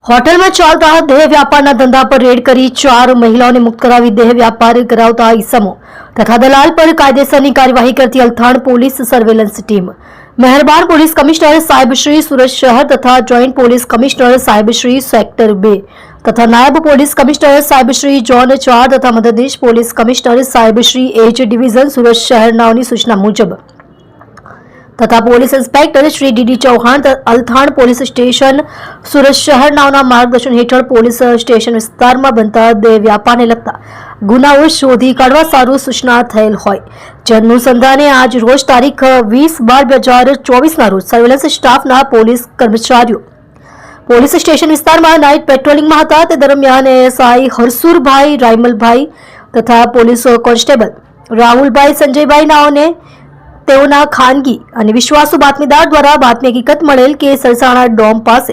હોટલમાં ચાલતા દેહ વ્યાપારના ધંધા પર રેડ કરી 4 મહિલાઓને મુક્ત કરાવી દેહ વ્યાપાર કરાવતા ઈસમો તથા દલાલ પર કાયદેસરની કાર્યવાહી કરતી અલથાણ પોલીસ સર્વેલન્સ ટીમ મહેરબાન પોલીસ કમિશનર સાહેબ શ્રી સુરત શહેર તથા જોઈન્ટ પોલીસ કમિશનર સાહેબ શ્રી સેક્ટર 2 તથા નાયબ પોલીસ કમિશનર સાહેબ શ્રી ઝોન 4 તથા મદદનીશ પોલીસ કમિશનર સાહેબ શ્રી એજ ડિવિઝન સુરત શહેરનાઓની સૂચના મુજબ તથા police inspector Shri DD Chauhan Althan police station Surat શહેરનાઓના માર્ગદર્શન હેઠળ પોલીસ સ્ટેશન વિસ્તારમાં બનતા દેહ વ્યાપારને લગતા ગુનાઓ શોધી કાઢવા સારું સૂચના થયેલ હોય જે અનુસંધાને આજ રોજ તારીખ 20/12/2024 રોજ સર્વેલન્સ સ્ટાફના પોલીસ કર્મચારીઓ પોલીસ સ્ટેશન વિસ્તારમાં નાઇટ પેટ્રોલિંગમાં હતા તે દરમિયાન એએસઆઈ હરસુરભાઈ રાયમલભાઈ તથા પોલીસ કોન્સ્ટેબલ રાહુલભાઈ સંજયભાઈ નાઓને તેઓના ખાનગી અને વિશ્વાસુ બાતમીદાર દ્વારા બાતમી હકીકત મળેલ કે સરસાણા ડોમ પાસે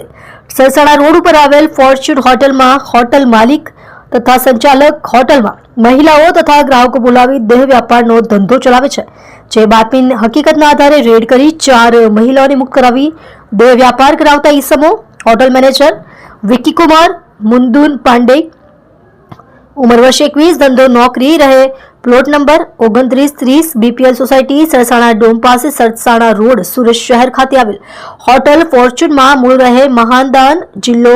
સરસાણા રોડ ઉપર આવેલ ફોર્ચ્યુન હોટલમાં હોટલ માલિક તથા સંચાલક હોટલમાં મહિલાઓ તથા ગ્રાહકો બોલાવી દેહ વ્યાપારનો ધંધો ચલાવે છે જે બાતમી હકીકતના આધારે રેડ કરી 4 મહિલાઓને મુક્ત કરાવી દેહ વ્યાપાર કરાવતા ઈસમો હોટલ મેનેજર વિકી કુમાર મુંદુન પાંડે ઉંમર વર્ષ 21 ધંધો નોકરી રહે plot number 2930 BPL society Sarsana dome પાસે સરસાણા રોડ સુરત શહેર ખાતે આવેલ હોટલ ફોર્ચ્યુનમાં મૂળ રહે મહાનદાન જિલ્લો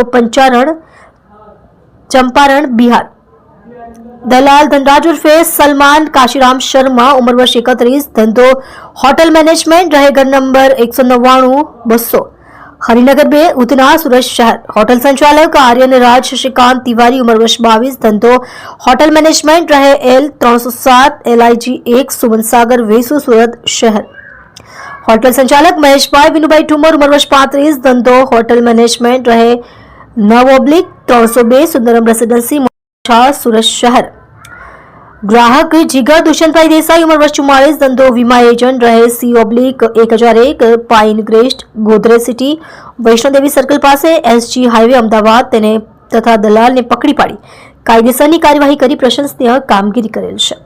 ચંપારણ બિહાર દલાલ ધનરાજ ઉર્ફે સલમાન કાશીરામ શર્મા ઉંમર વર્ષ 31 ધંધો હોટલ મેનેજમેન્ટ રહે ઘર નંબર 199-200 હરિનગર 2 ઉધના સુરત શહેર હોટલ સંચાલક આર્યન રાજ શશિકાંત तिवारी उम्र वर्ष 22 धंधो होटल मैनेजमेंट रहे एल 307 LIG 1 सुमन सागर वेसु सूरत शहर होटल संचालक महेशभाई विनुभाई ठुमर उम्र वर्ष 35 धंधो होटल मैनेजमेंट रहे 9/302 सुंदरम रेसिडेंसी सूरत शहर ग्राहक जिगर दुष्यंतभाई देसाई उम्र वर्ष 44 धंधो वीमा एजेंट रहे C/1001 pine crest Godrej city Vaishno Devi circle પાસે SG हाईवे अमदावाद તેને તથા દલાલને પકડી પાડી કાયદેસરની કાર્યવાહી કરી પ્રશંસનીય કામગીરી કરેલ છે।